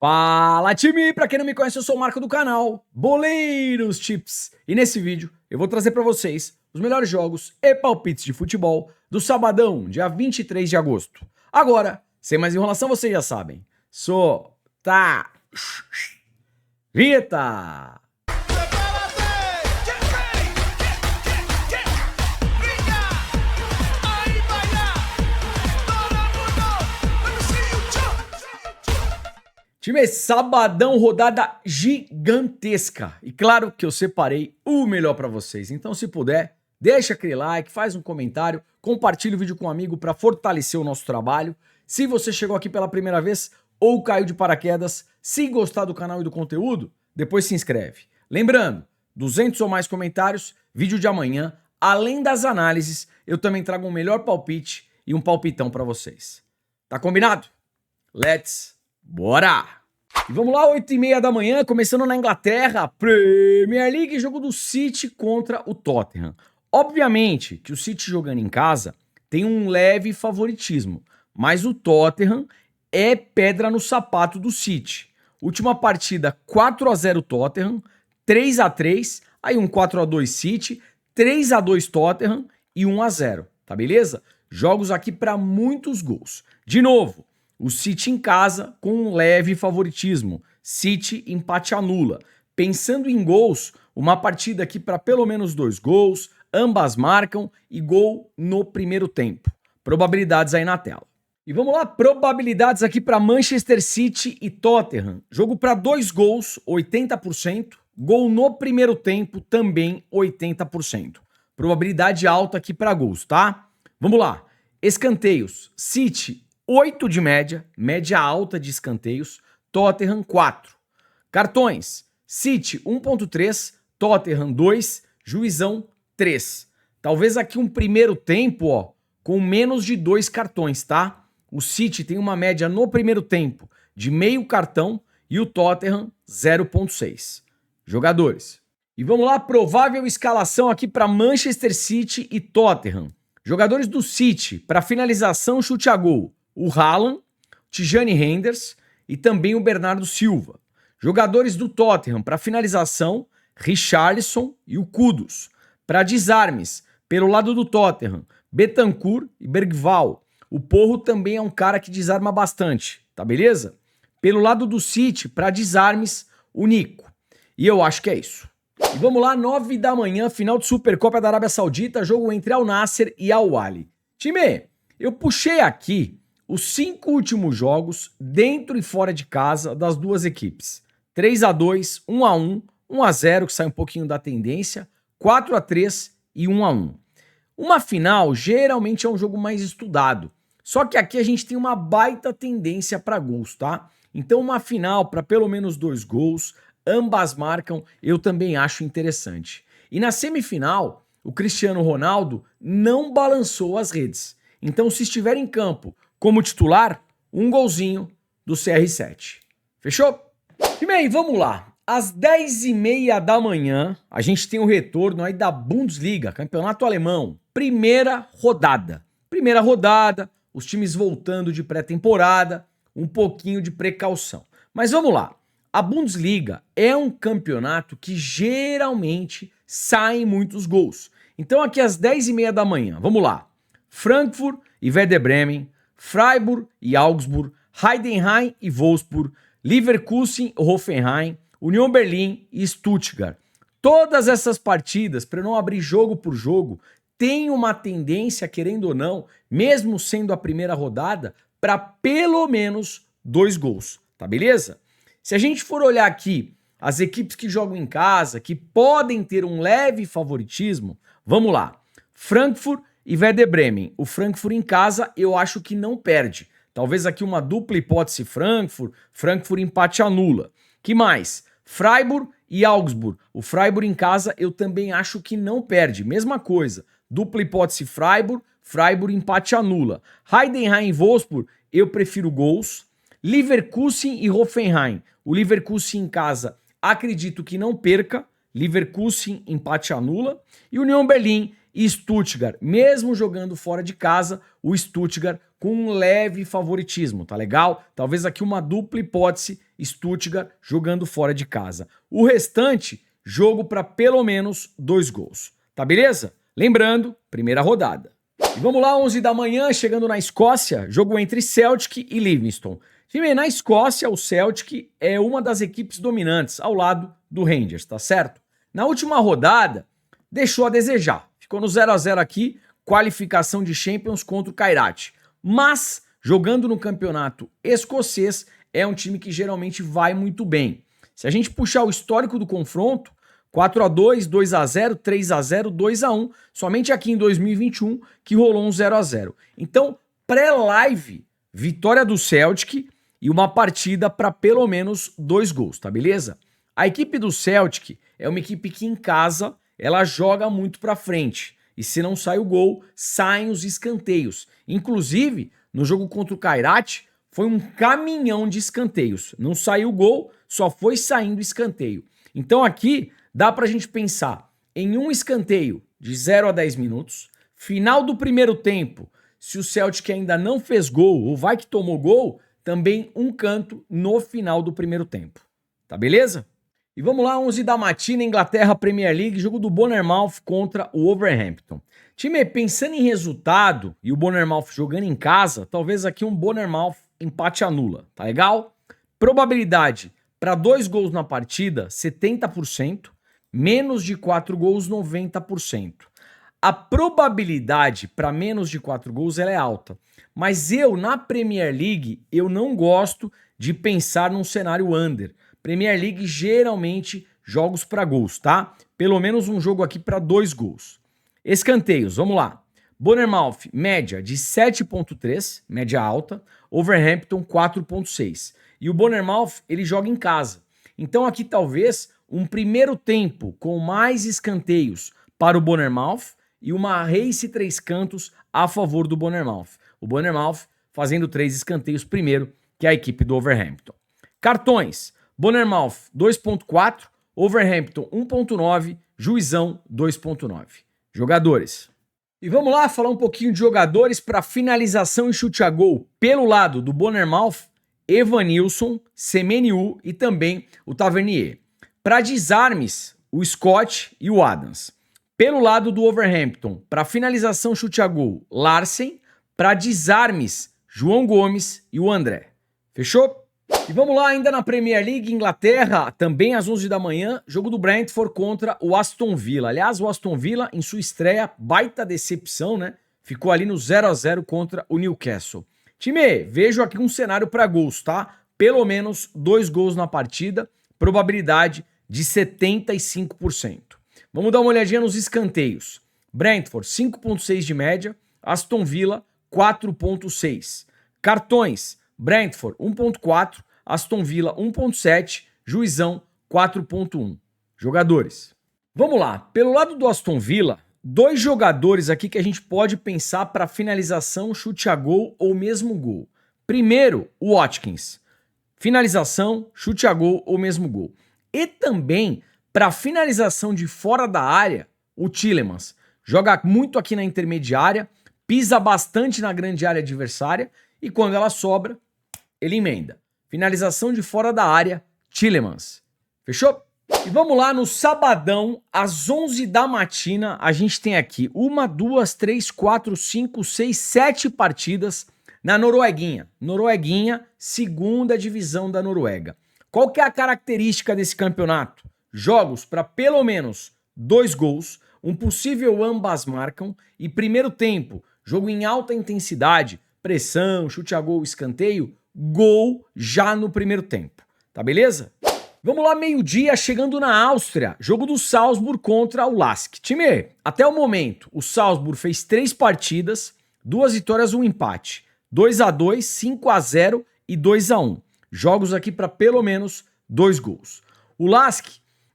Fala, time! Pra quem não me conhece, eu sou o Marco do canal Boleiros Tips. E nesse vídeo eu vou trazer pra vocês os melhores jogos e palpites de futebol do sabadão, dia 23 de agosto. Agora, sem mais enrolação, vocês já sabem. Solta! Vinheta! Time, sabadão, rodada gigantesca. E claro que eu separei o melhor pra vocês. Então, se puder, deixa aquele like, faz um comentário, compartilha o vídeo com um amigo pra fortalecer o nosso trabalho. Se você chegou aqui pela primeira vez ou caiu de paraquedas, se gostar do canal e do conteúdo, depois se inscreve. Lembrando, 200 ou mais comentários, vídeo de amanhã. Além das análises, eu também trago um melhor palpite e um palpitão pra vocês. Tá combinado? Bora! E vamos lá, 8h30 da manhã, começando na Inglaterra, Premier League, jogo do City contra o Tottenham. Obviamente que o City jogando em casa tem um leve favoritismo, mas o Tottenham é pedra no sapato do City. Última partida 4-0 Tottenham, 3-3, aí um 4-2 City, 3-2 Tottenham e 1-0, tá beleza? Jogos aqui para muitos gols. De novo, o City em casa com um leve favoritismo. City empate anula. Pensando em gols, uma partida aqui para pelo menos 2 gols, ambas marcam e gol no primeiro tempo. Probabilidades aí na tela. E vamos lá, probabilidades aqui para Manchester City e Tottenham. Jogo para 2 gols, 80%. Gol no primeiro tempo, também 80%. Probabilidade alta aqui para gols, tá? Vamos lá. Escanteios. City 8 de média, média alta de escanteios, Tottenham 4. Cartões, City 1.3, Tottenham 2, Juizão 3. Talvez aqui um primeiro tempo, ó, com menos de 2 cartões, tá? O City tem uma média no primeiro tempo de meio cartão e o Tottenham 0.6. Jogadores. E vamos lá, provável escalação aqui para Manchester City e Tottenham. Jogadores do City, para finalização, chute a gol. O Haaland, Tijani Henderson e também o Bernardo Silva. Jogadores do Tottenham para finalização, Richarlison e o Kudus. Para desarmes, pelo lado do Tottenham, Bentancur e Bergvall. O Porro também é um cara que desarma bastante, tá beleza? Pelo lado do City, para desarmes, o Nico. E eu acho que é isso. E vamos lá, 9 da manhã, final de Supercopa da Arábia Saudita, jogo entre Al Nassr e Al Ahly. Time, eu puxei aqui os 5 últimos jogos dentro e fora de casa das duas equipes. 3-2, 1-1, 1-0, que sai um pouquinho da tendência, 4-3 e 1-1. Uma final geralmente é um jogo mais estudado, só que aqui a gente tem uma baita tendência para gols, tá? Então uma final para pelo menos 2 gols, ambas marcam, eu também acho interessante. E na semifinal, o Cristiano Ronaldo não balançou as redes. Então se estiver em campo como titular, um golzinho do CR7. Fechou? E bem, vamos lá. Às 10h30 da manhã, a gente tem o retorno aí da Bundesliga, campeonato alemão. Primeira rodada. Primeira rodada, os times voltando de pré-temporada, um pouquinho de precaução. Mas vamos lá. A Bundesliga é um campeonato que geralmente saem muitos gols. Então aqui às 10h30 da manhã, vamos lá. Frankfurt e Werder Bremen, Freiburg e Augsburg, Heidenheim e Wolfsburg, Leverkusen e Hoffenheim, Union Berlin e Stuttgart. Todas essas partidas, para não abrir jogo por jogo, tem uma tendência, querendo ou não, mesmo sendo a primeira rodada, para pelo menos 2 gols, tá beleza? Se a gente for olhar aqui as equipes que jogam em casa, que podem ter um leve favoritismo, vamos lá. Frankfurt e Werder Bremen. O Frankfurt em casa eu acho que não perde. Talvez aqui uma dupla hipótese Frankfurt empate anula. Que mais? Freiburg e Augsburg. O Freiburg em casa eu também acho que não perde. Mesma coisa. Dupla hipótese Freiburg empate anula. Heidenheim e Wolfsburg eu prefiro gols. Leverkusen e Hoffenheim. O Leverkusen em casa acredito que não perca. Leverkusen empate anula. E Union Berlin e Stuttgart, mesmo jogando fora de casa, o Stuttgart com um leve favoritismo, tá legal? Talvez aqui uma dupla hipótese, Stuttgart jogando fora de casa. O restante, jogo para pelo menos 2 gols, tá beleza? Lembrando, primeira rodada. E vamos lá, 11 da manhã, chegando na Escócia, jogo entre Celtic e Livingston. Time, na Escócia, o Celtic é uma das equipes dominantes, ao lado do Rangers, tá certo? Na última rodada, deixou a desejar. Ficou no 0 a 0 aqui, qualificação de Champions contra o Kairat. Mas, jogando no campeonato escocês, é um time que geralmente vai muito bem. Se a gente puxar o histórico do confronto, 4 a 2, 2 a 0, 3 a 0, 2 a 1, somente aqui em 2021 que rolou um 0 a 0. Então, pré-live, vitória do Celtic e uma partida para pelo menos 2 gols, tá beleza? A equipe do Celtic é uma equipe que em casa ela joga muito para frente. E se não sai o gol, saem os escanteios. Inclusive, no jogo contra o Kairat, foi um caminhão de escanteios. Não saiu o gol, só foi saindo escanteio. Então aqui dá pra gente pensar em um escanteio de 0 a 10 minutos, final do primeiro tempo, se o Celtic ainda não fez gol ou vai que tomou gol, também um canto no final do primeiro tempo. Tá beleza? E vamos lá, 11 da matina, Inglaterra Premier League, jogo do Bournemouth contra o Wolverhampton. Time, pensando em resultado e o Bournemouth jogando em casa, talvez aqui um Bournemouth empate anula, tá legal? Probabilidade para 2 gols na partida, 70%, menos de 4 gols, 90%. A probabilidade para menos de 4 gols ela é alta, mas eu, na Premier League, eu não gosto de pensar num cenário under. Premier League, geralmente, jogos para gols, tá? Pelo menos um jogo aqui para 2 gols. Escanteios, vamos lá. Bournemouth, média de 7.3, média alta. Wolverhampton, 4.6. E o Bournemouth, ele joga em casa. Então aqui talvez um primeiro tempo com mais escanteios para o Bournemouth e uma race 3 cantos a favor do Bournemouth. O Bournemouth fazendo 3 escanteios primeiro, que é a equipe do Wolverhampton. Cartões. Bournemouth 2.4, Wolverhampton 1.9, Juizão 2.9. Jogadores. E vamos lá falar um pouquinho de jogadores para finalização e chute a gol. Pelo lado do Bournemouth, Evanilson, Semenyo e também o Tavernier. Para desarmes, o Scott e o Adams. Pelo lado do Wolverhampton, para finalização chute a gol, Larsen. Para desarmes, João Gomes e o André. Fechou? E vamos lá, ainda na Premier League, Inglaterra, também às 11 da manhã, jogo do Brentford contra o Aston Villa. Aliás, o Aston Villa, em sua estreia, baita decepção, né? Ficou ali no 0 a 0 contra o Newcastle. Time, vejo aqui um cenário para gols, tá? Pelo menos 2 gols na partida, probabilidade de 75%. Vamos dar uma olhadinha nos escanteios. Brentford, 5.6 de média, Aston Villa, 4.6. Cartões, Brentford 1.4, Aston Villa 1.7, Juizão 4.1. Jogadores. Vamos lá, pelo lado do Aston Villa, 2 jogadores aqui que a gente pode pensar para finalização, chute a gol ou mesmo gol. Primeiro, o Watkins. Finalização, chute a gol ou mesmo gol. E também, para finalização de fora da área, o Tielemans. Joga muito aqui na intermediária, pisa bastante na grande área adversária e quando ela sobra, ele emenda. Finalização de fora da área, Tielemans. Fechou? E vamos lá, no sabadão, às 11 da matina, a gente tem aqui 1, 2, 3, 4, 5, 6, 7 partidas na Norueguinha. Norueguinha, segunda divisão da Noruega. Qual que é a característica desse campeonato? Jogos para pelo menos 2 gols, um possível ambas marcam e primeiro tempo, jogo em alta intensidade, pressão, chute a gol, escanteio, gol já no primeiro tempo, tá beleza? Vamos lá, meio-dia, chegando na Áustria, jogo do Salzburg contra o Lask. Time, até o momento, o Salzburg fez 3 partidas, 2 vitórias, 1 empate, 2 a 2, 5 a 0 e 2 a 1. Jogos aqui para pelo menos 2 gols. O Lask,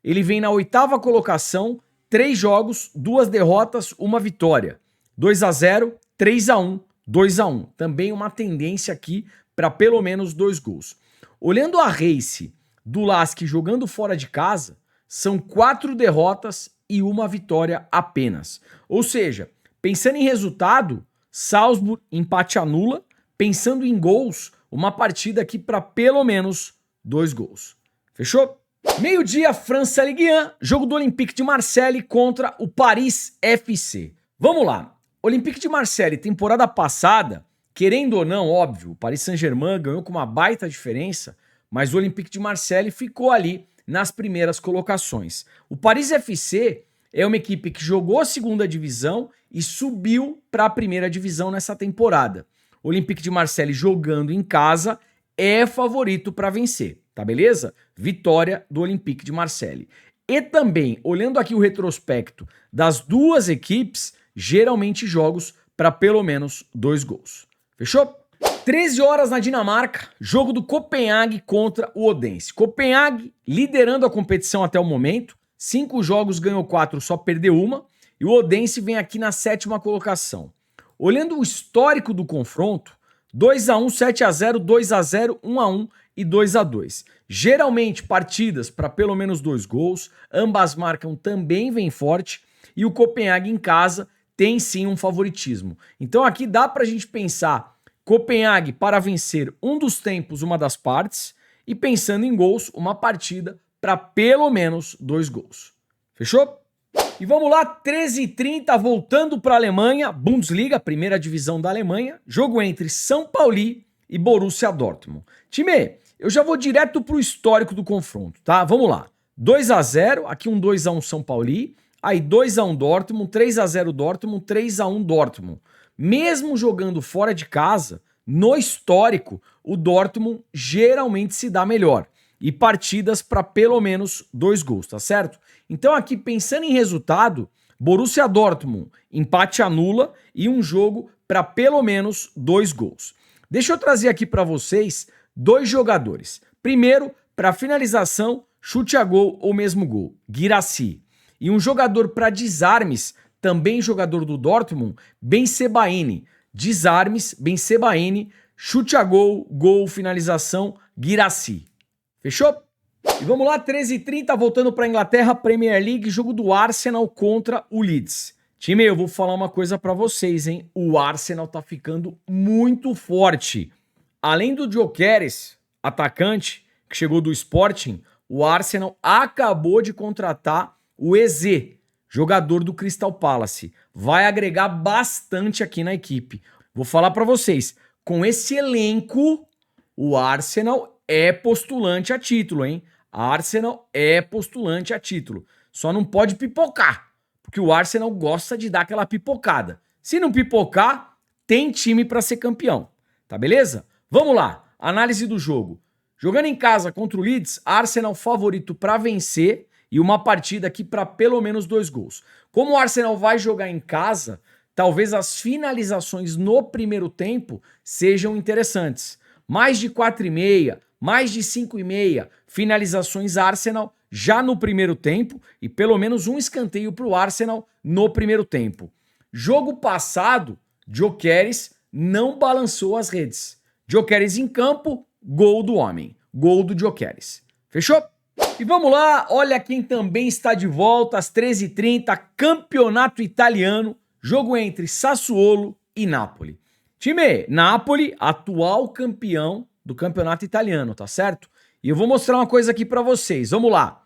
ele vem na 8ª colocação, 3 jogos, 2 derrotas, 1 vitória, 2 a 0, 3 a 1, 2 a 1. Também uma tendência aqui para pelo menos 2 gols. Olhando a race do Lask jogando fora de casa, são 4 derrotas e 1 vitória apenas. Ou seja, pensando em resultado, Salzburg empate anula, pensando em gols, uma partida aqui para pelo menos 2 gols. Fechou? Meio-dia, França Ligue 1, jogo do Olympique de Marseille contra o Paris FC. Vamos lá. Olympique de Marseille, temporada passada, querendo ou não, óbvio, o Paris Saint-Germain ganhou com uma baita diferença, mas o Olympique de Marseille ficou ali nas primeiras colocações. O Paris FC é uma equipe que jogou a segunda divisão e subiu para a primeira divisão nessa temporada. O Olympique de Marseille jogando em casa é favorito para vencer, tá beleza? Vitória do Olympique de Marseille. E também, olhando aqui o retrospecto das duas equipes, geralmente jogos para pelo menos 2 gols. Fechou? 13 horas na Dinamarca, jogo do Copenhague contra o Odense. Copenhague liderando a competição até o momento, 5 jogos, ganhou 4, só perdeu uma, e o Odense vem aqui na 7ª colocação. Olhando o histórico do confronto, 2-1, 7-0, 2-0, 1-1 e 2-2. Geralmente partidas para pelo menos 2 gols, ambas marcam também vem forte, e o Copenhague em casa tem sim um favoritismo. Então aqui dá para a gente pensar Copenhague para vencer um dos tempos, uma das partes, e pensando em gols, uma partida para pelo menos 2 gols. Fechou? E vamos lá, 13h30, voltando para a Alemanha, Bundesliga, primeira divisão da Alemanha, jogo entre São Paulo e Borussia Dortmund. Time, eu já vou direto pro histórico do confronto, tá? Vamos lá. 2-0, aqui um 2-1 São Paulo, aí 2-1 Dortmund, 3-0 Dortmund, 3-1 Dortmund. Mesmo jogando fora de casa, no histórico, o Dortmund geralmente se dá melhor. E partidas para pelo menos 2 gols, tá certo? Então aqui, pensando em resultado, Borussia Dortmund, empate anula e um jogo para pelo menos 2 gols. Deixa eu trazer aqui para vocês 2 jogadores. Primeiro, para finalização, chute a gol ou mesmo gol, Guirassy. E um jogador para desarmes, também jogador do Dortmund, Bensebaini. Desarmes, Bensebaini, chute a gol, gol, finalização, Guirassy. Fechou? E vamos lá, 13h30, voltando para a Inglaterra, Premier League, jogo do Arsenal contra o Leeds. Time, eu vou falar uma coisa para vocês, hein? O Arsenal tá ficando muito forte. Além do Gyökeres, atacante, que chegou do Sporting, o Arsenal acabou de contratar o Eze, jogador do Crystal Palace. Vai agregar bastante aqui na equipe. Vou falar para vocês, com esse elenco, o Arsenal é postulante a título, hein? Arsenal é postulante a título. Só não pode pipocar, porque o Arsenal gosta de dar aquela pipocada. Se não pipocar, tem time para ser campeão. Tá beleza? Vamos lá. Análise do jogo. Jogando em casa contra o Leeds, Arsenal favorito para vencer e uma partida aqui para pelo menos 2 gols. Como o Arsenal vai jogar em casa, talvez as finalizações no primeiro tempo sejam interessantes. Mais de 4,5, mais de 5,5 finalizações Arsenal já no primeiro tempo e pelo menos um escanteio para o Arsenal no primeiro tempo. Jogo passado, Gyökeres não balançou as redes. Gyökeres em campo, gol do homem. Gol do Gyökeres. Fechou? E vamos lá, olha quem também está de volta às 13h30, Campeonato Italiano, jogo entre Sassuolo e Napoli. Time, Napoli, atual campeão do Campeonato Italiano, tá certo? E eu vou mostrar uma coisa aqui pra vocês, vamos lá.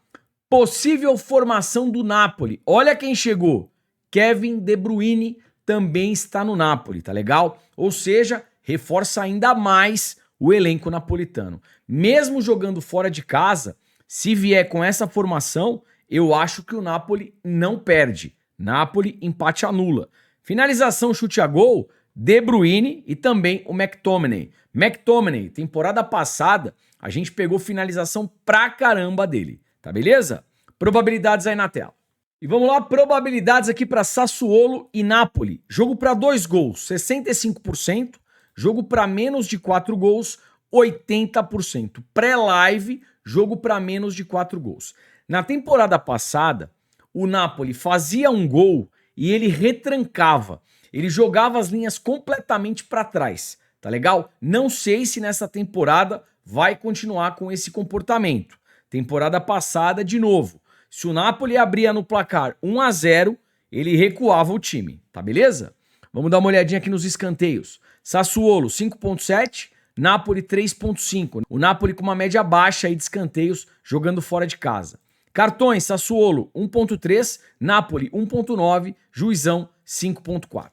Possível formação do Napoli, olha quem chegou. Kevin De Bruyne também está no Napoli, tá legal? Ou seja, reforça ainda mais o elenco napolitano. Mesmo jogando fora de casa, se vier com essa formação, eu acho que o Napoli não perde. Napoli, empate anula. Finalização, chute a gol, De Bruyne e também o McTominay. McTominay, temporada passada, a gente pegou finalização pra caramba dele, tá beleza? Probabilidades aí na tela. E vamos lá, probabilidades aqui para Sassuolo e Napoli. Jogo para 2 gols, 65%. Jogo para menos de 4 gols, 80%. Pré-live, jogo para menos de 4 gols. Na temporada passada, o Napoli fazia um gol e ele retrancava. Ele jogava as linhas completamente para trás, tá legal? Não sei se nessa temporada vai continuar com esse comportamento. Temporada passada, de novo, se o Napoli abria no placar 1-0, ele recuava o time, tá beleza? Vamos dar uma olhadinha aqui nos escanteios. Sassuolo 5,7, Napoli 3,5. O Napoli com uma média baixa aí de escanteios jogando fora de casa. Cartões, Sassuolo 1,3, Napoli 1,9, Juizão 5,4.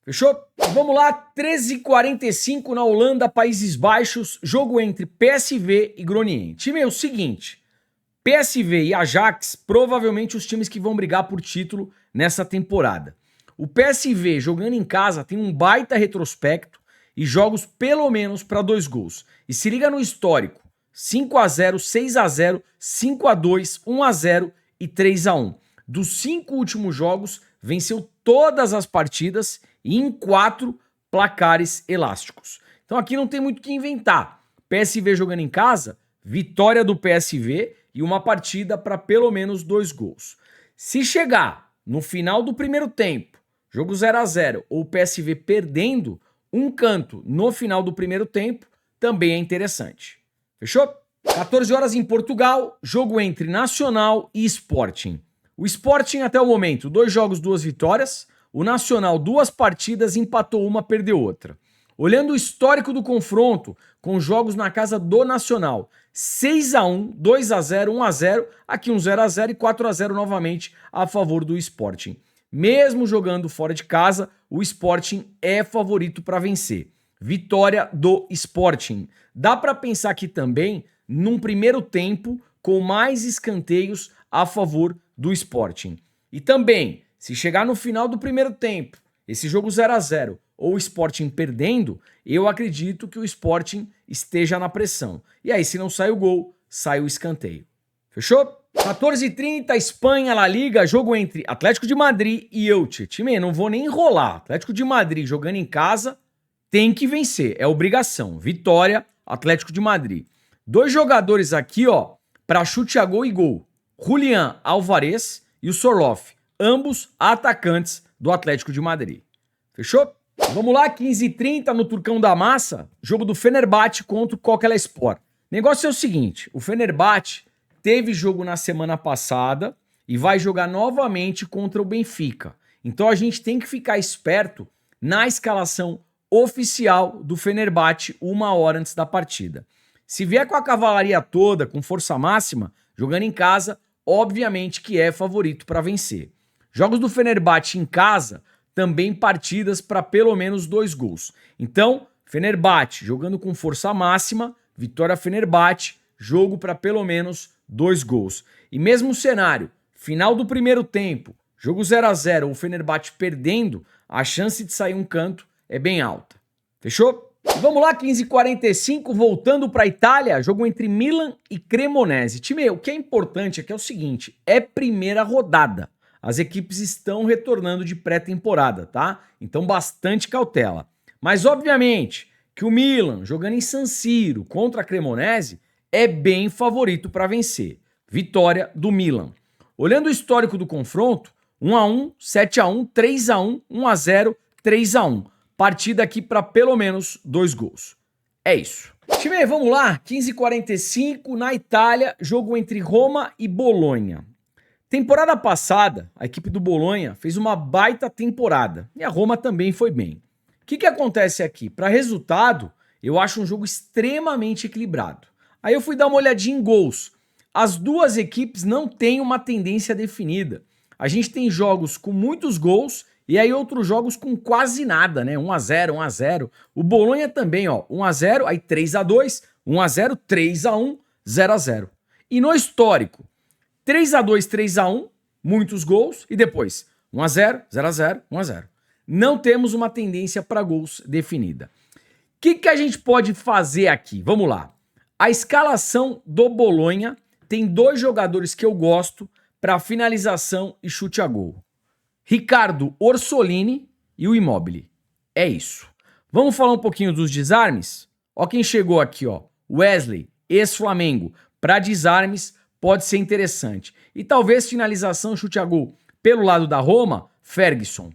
Fechou? Vamos lá, 13h45 na Holanda, Países Baixos, jogo entre PSV e Groningen. Time, é o seguinte, PSV e Ajax, provavelmente os times que vão brigar por título nessa temporada. O PSV, jogando em casa, tem um baita retrospecto e jogos pelo menos para 2 gols. E se liga no histórico, 5-0, 6-0, 5-2, 1-0 e 3-1. Dos 5 últimos jogos, venceu todas as partidas e em 4 placares elásticos. Então aqui não tem muito o que inventar. PSV jogando em casa, vitória do PSV e uma partida para pelo menos 2 gols. Se chegar no final do primeiro tempo, jogo 0-0 ou o PSV perdendo, um canto no final do primeiro tempo também é interessante. Fechou? 14 horas em Portugal, jogo entre Nacional e Sporting. O Sporting até o momento, 2 jogos, 2 vitórias. O Nacional, 2 partidas, empatou uma, perdeu outra. Olhando o histórico do confronto, com jogos na casa do Nacional, 6-1, 2-0, 1-0, aqui um 0-0 e 4-0 novamente a favor do Sporting. Mesmo jogando fora de casa, o Sporting é favorito para vencer. Vitória do Sporting. Dá para pensar aqui também num primeiro tempo com mais escanteios a favor do Sporting. E também, se chegar no final do primeiro tempo, esse jogo 0-0 ou o Sporting perdendo, eu acredito que o Sporting esteja na pressão. E aí, se não sai o gol, sai o escanteio. Fechou? 14h30, Espanha, La Liga, jogo entre Atlético de Madrid e Elche. Time, não vou nem enrolar. Atlético de Madrid jogando em casa, tem que vencer, é obrigação. Vitória, Atlético de Madrid. 2 jogadores aqui, ó, para chute a gol e gol. Julián Álvarez e o Sorloth, ambos atacantes do Atlético de Madrid. Fechou? Vamos lá, 15h30 no Turcão da Massa, jogo do Fenerbahçe contra o Kocaelispor. O negócio é o seguinte, o Fenerbahçe teve jogo na semana passada e vai jogar novamente contra o Benfica. Então a gente tem que ficar esperto na escalação oficial do Fenerbahçe 1 hora antes da partida. Se vier com a cavalaria toda, com força máxima, jogando em casa, obviamente que é favorito para vencer. Jogos do Fenerbahçe em casa, também partidas para pelo menos 2 gols. Então, Fenerbahçe jogando com força máxima, vitória Fenerbahçe, jogo para pelo menos 2 gols. E mesmo cenário, final do primeiro tempo, jogo 0-0 ou o Fenerbahçe perdendo, a chance de sair um canto é bem alta. Fechou? Vamos lá, 15h45, voltando para a Itália, jogo entre Milan e Cremonese. Time, o que é importante aqui é o seguinte, é primeira rodada. As equipes estão retornando de pré-temporada, tá? Então bastante cautela. Mas obviamente que o Milan, jogando em San Siro contra a Cremonese, é bem favorito para vencer. Vitória do Milan. Olhando o histórico do confronto, 1-1, 7-1, 3-1, 1-0, 3-1. Partida aqui para pelo menos 2 gols. É isso. Time, vamos lá. 15h45 na Itália, jogo entre Roma e Bolonha. Temporada passada, a equipe do Bolonha fez uma baita temporada e a Roma também foi bem. O que acontece aqui? Para resultado, eu acho um jogo extremamente equilibrado. Aí eu fui dar uma olhadinha em gols. As duas equipes não têm uma tendência definida. A gente tem jogos com muitos gols e aí outros jogos com quase nada, né? 1-0, 1-0. O Bolonha também, ó, 1-0, aí 3-2, 1-0, 3-1, 0-0. E no histórico, 3-2, 3-1, muitos gols e depois 1-0, 0-0, 1-0. Não temos uma tendência para gols definida. O que a gente pode fazer aqui? Vamos lá. A escalação do Bolonha tem 2 jogadores que eu gosto para finalização e chute a gol. Ricardo Orsolini e o Immobile. É isso. Vamos falar um pouquinho dos desarmes? Ó quem chegou aqui, ó. Wesley, ex-Flamengo. Para desarmes pode ser interessante. E talvez finalização, chute a gol pelo lado da Roma, Ferguson.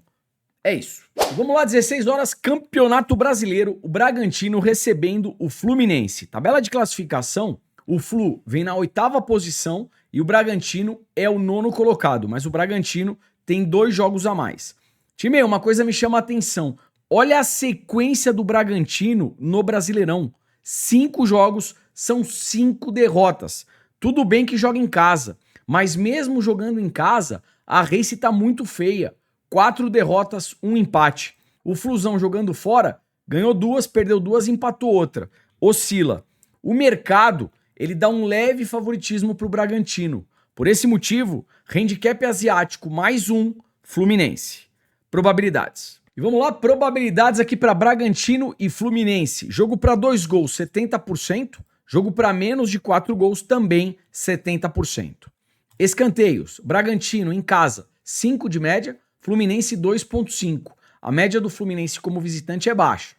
É isso. Vamos lá, 16 horas, Campeonato Brasileiro, o Bragantino recebendo o Fluminense. Tabela de classificação, o Flu vem na 8ª posição e o Bragantino é o 9º colocado, mas o Bragantino tem 2 jogos a mais. Time, uma coisa me chama a atenção. Olha a sequência do Bragantino no Brasileirão. 5 jogos, são 5 derrotas. Tudo bem que joga em casa, mas mesmo jogando em casa, a race tá muito feia. 4 derrotas, 1 empate. O Flusão jogando fora, ganhou 2, perdeu 2, empatou outra. Oscila. O mercado, ele dá um leve favoritismo pro Bragantino. Por esse motivo, handicap asiático mais 1, Fluminense. Probabilidades. E vamos lá, probabilidades aqui para Bragantino e Fluminense. Jogo para 2 gols, 70%. Jogo para menos de 4 gols, também 70%. Escanteios, Bragantino em casa, 5 de média, Fluminense 2,5. A média do Fluminense como visitante é baixa.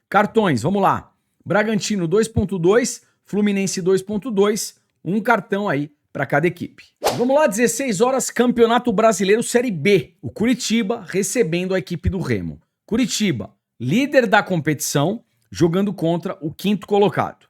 Cartões, vamos lá. Bragantino 2,2, Fluminense 2,2. Um cartão aí para cada equipe. Vamos lá, 16 horas, Campeonato Brasileiro Série B. O Curitiba recebendo a equipe do Remo. Curitiba, líder da competição, jogando contra o 5º colocado.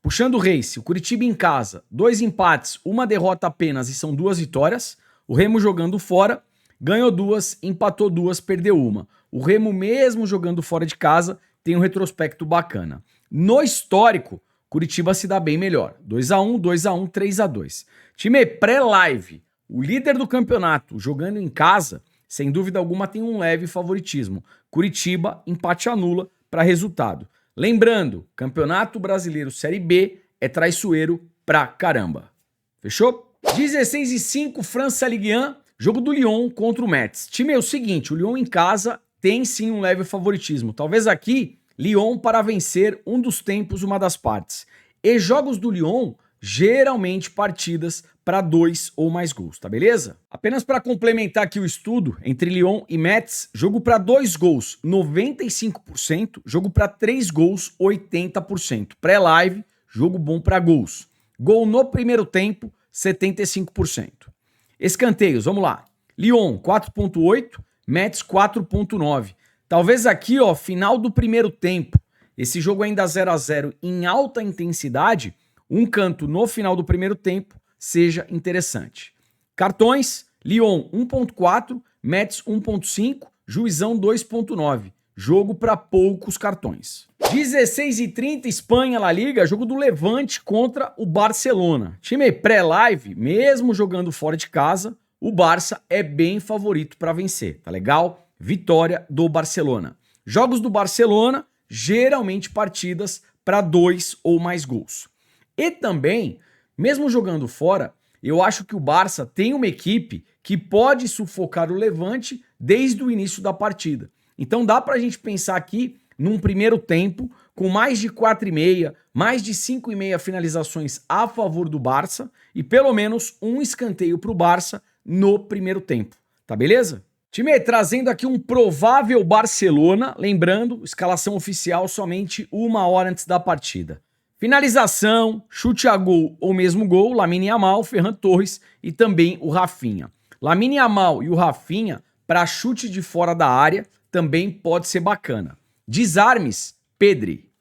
Puxando o race, o Curitiba em casa, 2 empates, 1 derrota apenas e são 2 vitórias. O Remo jogando fora, ganhou 2, empatou 2, perdeu 1. O Remo mesmo jogando fora de casa tem um retrospecto bacana. No histórico, Curitiba se dá bem melhor. 2-1, 2-1, 3-2. Time pré-live, o líder do campeonato jogando em casa, sem dúvida alguma tem um leve favoritismo. Curitiba, empate anula para resultado. Lembrando, Campeonato Brasileiro Série B é traiçoeiro pra caramba. Fechou? 16:05, França Ligue 1, jogo do Lyon contra o Metz. Time é o seguinte, o Lyon em casa tem sim um leve favoritismo. Talvez aqui, Lyon para vencer um dos tempos, uma das partes. E jogos do Lyon, geralmente partidas para 2 ou mais gols, tá beleza? Apenas para complementar aqui o estudo, entre Lyon e Metz, jogo para 2 gols, 95%, jogo para 3 gols, 80%. Pré-live, jogo bom para gols. Gol no primeiro tempo, 75%. Escanteios, vamos lá. Lyon, 4,8, Metz, 4,9. Talvez aqui, ó, final do primeiro tempo, esse jogo ainda 0-0 em alta intensidade, um canto no final do primeiro tempo seja interessante. Cartões, Lyon 1,4, Metz 1,5, Juizão 2,9. Jogo para poucos cartões. 16:30, Espanha, La Liga, jogo do Levante contra o Barcelona. Time pré-live, mesmo jogando fora de casa, o Barça é bem favorito para vencer, tá legal? Vitória do Barcelona. Jogos do Barcelona, geralmente partidas para 2 ou mais gols. E também, mesmo jogando fora, eu acho que o Barça tem uma equipe que pode sufocar o Levante desde o início da partida. Então dá pra gente pensar aqui num primeiro tempo com mais de 4,5, mais de 5,5 finalizações a favor do Barça e pelo menos um escanteio pro Barça no primeiro tempo. Tá beleza? Time, trazendo aqui um provável Barcelona, lembrando, escalação oficial somente 1 hora antes da partida. Finalização, chute a gol ou mesmo gol, Lamine Yamal, Ferran Torres e também o Rafinha. Lamine Yamal e o Rafinha, para chute de fora da área, também pode ser bacana. Desarmes, Pedri.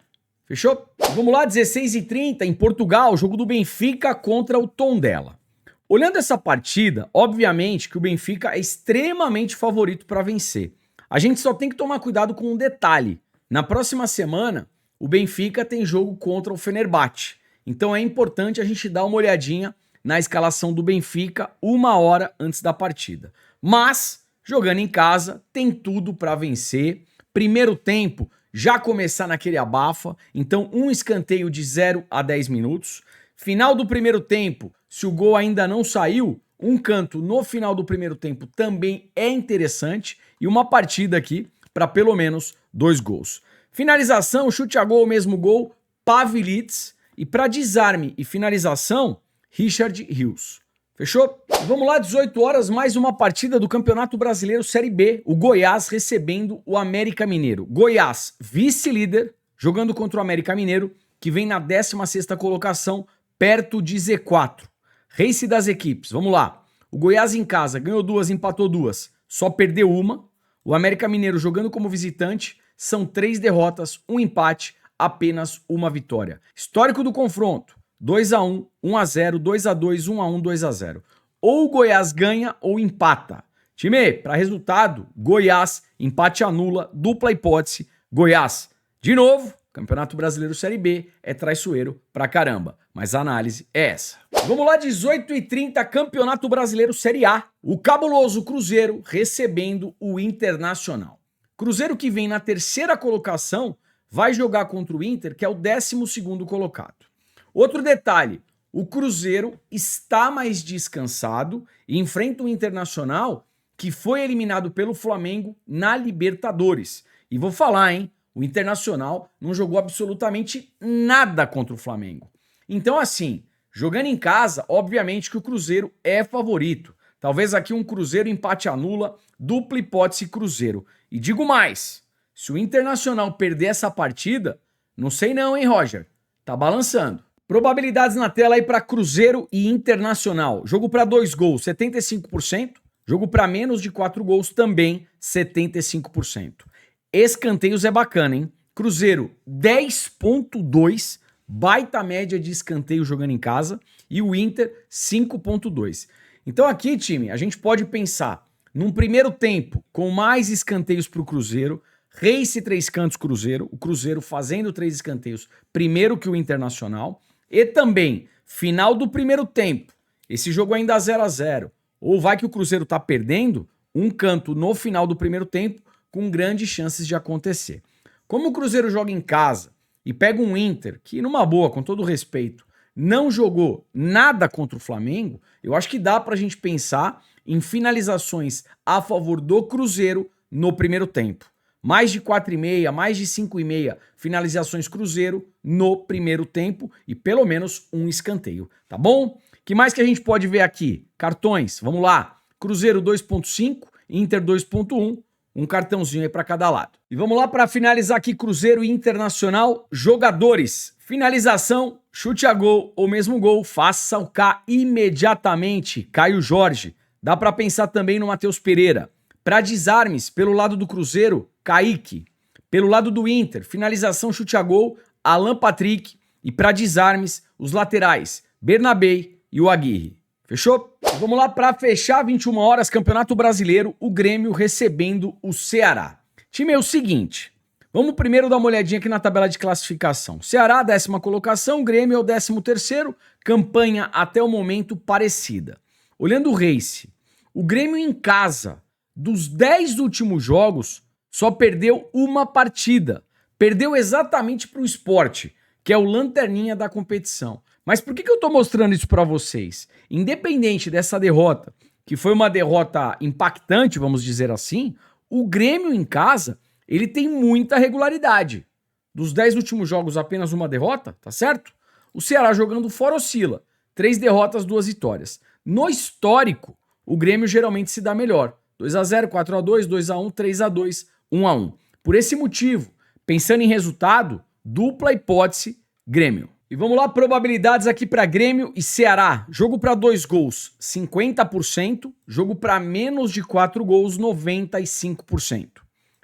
Fechou? Vamos lá, 16:30, em Portugal, jogo do Benfica contra o Tondela. Olhando essa partida, obviamente que o Benfica é extremamente favorito para vencer. A gente só tem que tomar cuidado com um detalhe. Na próxima semana, o Benfica tem jogo contra o Fenerbahçe. Então é importante a gente dar uma olhadinha na escalação do Benfica 1 hora antes da partida. Mas, jogando em casa, tem tudo para vencer. Primeiro tempo, já começar naquele abafa. Então, um escanteio de 0 a 10 minutos. Final do primeiro tempo, se o gol ainda não saiu, um canto no final do primeiro tempo também é interessante. E uma partida aqui para pelo menos 2 gols. Finalização, chute a gol, mesmo gol, Pavlidis. E para desarme e finalização, Richard Rios. Fechou? Vamos lá, 18 horas, mais uma partida do Campeonato Brasileiro Série B. O Goiás recebendo o América Mineiro. Goiás, vice-líder, jogando contra o América Mineiro, que vem na 16ª colocação, perto de Z4. Race das equipes, vamos lá. O Goiás em casa ganhou 2, empatou 2, só perdeu 1. O América Mineiro jogando como visitante, são 3 derrotas, 1 empate, apenas 1 vitória. Histórico do confronto, 2-1, 1-0, 2-2, 1-1, 2-0. Ou o Goiás ganha ou empata. Time, para resultado, Goiás, empate anula, dupla hipótese, Goiás. De novo, Campeonato Brasileiro Série B é traiçoeiro pra caramba, mas a análise é essa. Vamos lá, 18h30, Campeonato Brasileiro Série A. O cabuloso Cruzeiro recebendo o Internacional. Cruzeiro que vem na terceira colocação vai jogar contra o Inter, que é o 12º colocado. Outro detalhe, o Cruzeiro está mais descansado e enfrenta o Internacional, que foi eliminado pelo Flamengo na Libertadores. E vou falar, hein? O Internacional não jogou absolutamente nada contra o Flamengo. Então, assim, jogando em casa, obviamente que o Cruzeiro é favorito. Talvez aqui um Cruzeiro empate anula, dupla hipótese Cruzeiro. E digo mais, se o Internacional perder essa partida, não sei não, hein, Roger? Tá balançando. Probabilidades na tela aí para Cruzeiro e Internacional. Jogo para 2 gols, 75%. Jogo para menos de 4 gols, também 75%. Escanteios é bacana, hein? Cruzeiro 10.2, baita média de escanteio jogando em casa, e o Inter 5.2. Então aqui, time, a gente pode pensar num primeiro tempo com mais escanteios para o Cruzeiro, Race 3 cantos Cruzeiro, o Cruzeiro fazendo 3 escanteios primeiro que o Internacional, e também final do primeiro tempo, esse jogo ainda 0-0, ou vai que o Cruzeiro tá perdendo, um canto no final do primeiro tempo com grandes chances de acontecer. Como o Cruzeiro joga em casa e pega um Inter que, numa boa, com todo respeito, não jogou nada contra o Flamengo, eu acho que dá pra gente pensar em finalizações a favor do Cruzeiro no primeiro tempo. Mais de 4,5, mais de 5,5 finalizações Cruzeiro no primeiro tempo e pelo menos um escanteio, tá bom? Que mais que a gente pode ver aqui? Cartões, vamos lá. Cruzeiro 2.5, Inter 2.1, um cartãozinho aí para cada lado. E vamos lá para finalizar aqui Cruzeiro e Internacional, jogadores. Finalização, chute a gol ou mesmo gol, faça o K imediatamente. Caio Jorge. Dá para pensar também no Matheus Pereira. Para desarmes, pelo lado do Cruzeiro, Kaique. Pelo lado do Inter, finalização, chute a gol, Alan Patrick. E para desarmes, os laterais, Bernabé e o Aguirre. Fechou? Vamos lá para fechar 21 horas, Campeonato Brasileiro, o Grêmio recebendo o Ceará. Time, é o seguinte, vamos primeiro dar uma olhadinha aqui na tabela de classificação. Ceará, 10ª colocação, Grêmio é o 13º, campanha até o momento parecida. Olhando o Race, o Grêmio em casa, dos 10 últimos jogos, só perdeu uma partida. Perdeu exatamente para o Sport, que é o lanterninha da competição. Mas por que eu tô mostrando isso para vocês? Independente dessa derrota, que foi uma derrota impactante, vamos dizer assim, o Grêmio em casa, ele tem muita regularidade. Dos 10 últimos jogos, apenas uma derrota, tá certo? O Ceará jogando fora oscila. 3 derrotas, 2 vitórias. No histórico, o Grêmio geralmente se dá melhor. 2-0, 4-2, 2-1, 3-2, 1-1. Por esse motivo, pensando em resultado, dupla hipótese, Grêmio. E vamos lá, probabilidades aqui para Grêmio e Ceará. Jogo para 2 gols, 50%. Jogo para menos de 4 gols, 95%.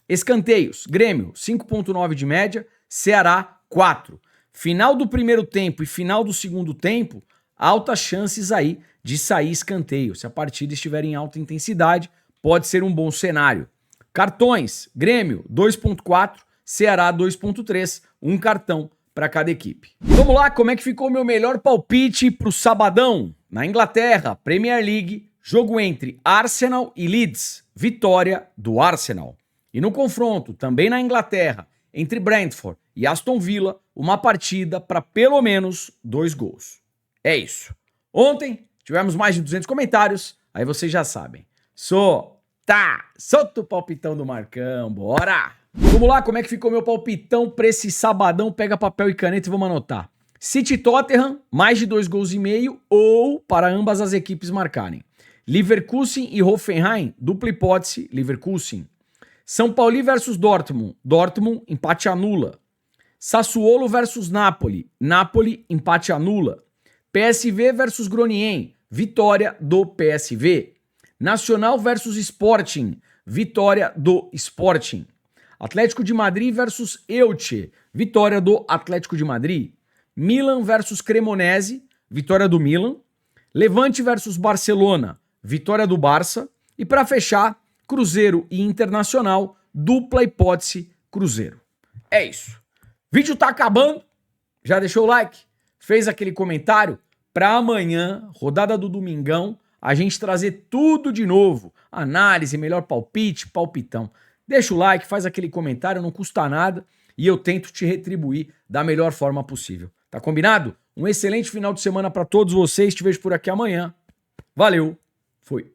Escanteios, Grêmio, 5.9 de média, Ceará, 4. Final do primeiro tempo e final do segundo tempo, altas chances aí de sair escanteio. Se a partida estiver em alta intensidade, pode ser um bom cenário. Cartões, Grêmio, 2.4, Ceará, 2.3, um cartão para cada equipe. Vamos lá, como é que ficou o meu melhor palpite para o sabadão? Na Inglaterra, Premier League, jogo entre Arsenal e Leeds, vitória do Arsenal. E no confronto, também na Inglaterra, entre Brentford e Aston Villa, uma partida para pelo menos 2 gols. É isso. Ontem tivemos mais de 200 comentários, aí vocês já sabem. Solta o palpitão do Marcão, bora! Vamos lá, como é que ficou meu palpitão pra esse sabadão? Pega papel e caneta e vamos anotar. City e Tottenham, mais de 2 gols e meio ou para ambas as equipes marcarem. Leverkusen e Hoffenheim, dupla hipótese, Leverkusen. São Paulo versus Dortmund, Dortmund, empate anula. Sassuolo versus Napoli, Napoli, empate anula. PSV versus Groningen, vitória do PSV. Nacional versus Sporting, vitória do Sporting. Atlético de Madrid versus Elche, vitória do Atlético de Madrid. Milan versus Cremonese, vitória do Milan. Levante versus Barcelona, vitória do Barça. E para fechar, Cruzeiro e Internacional, dupla hipótese Cruzeiro. É isso. Vídeo tá acabando. Já deixou o like? Fez aquele comentário? Para amanhã, rodada do Domingão, a gente trazer tudo de novo. Análise, melhor palpite, palpitão. Deixa o like, faz aquele comentário, não custa nada e eu tento te retribuir da melhor forma possível. Tá combinado? Um excelente final de semana para todos vocês. Te vejo por aqui amanhã. Valeu, fui.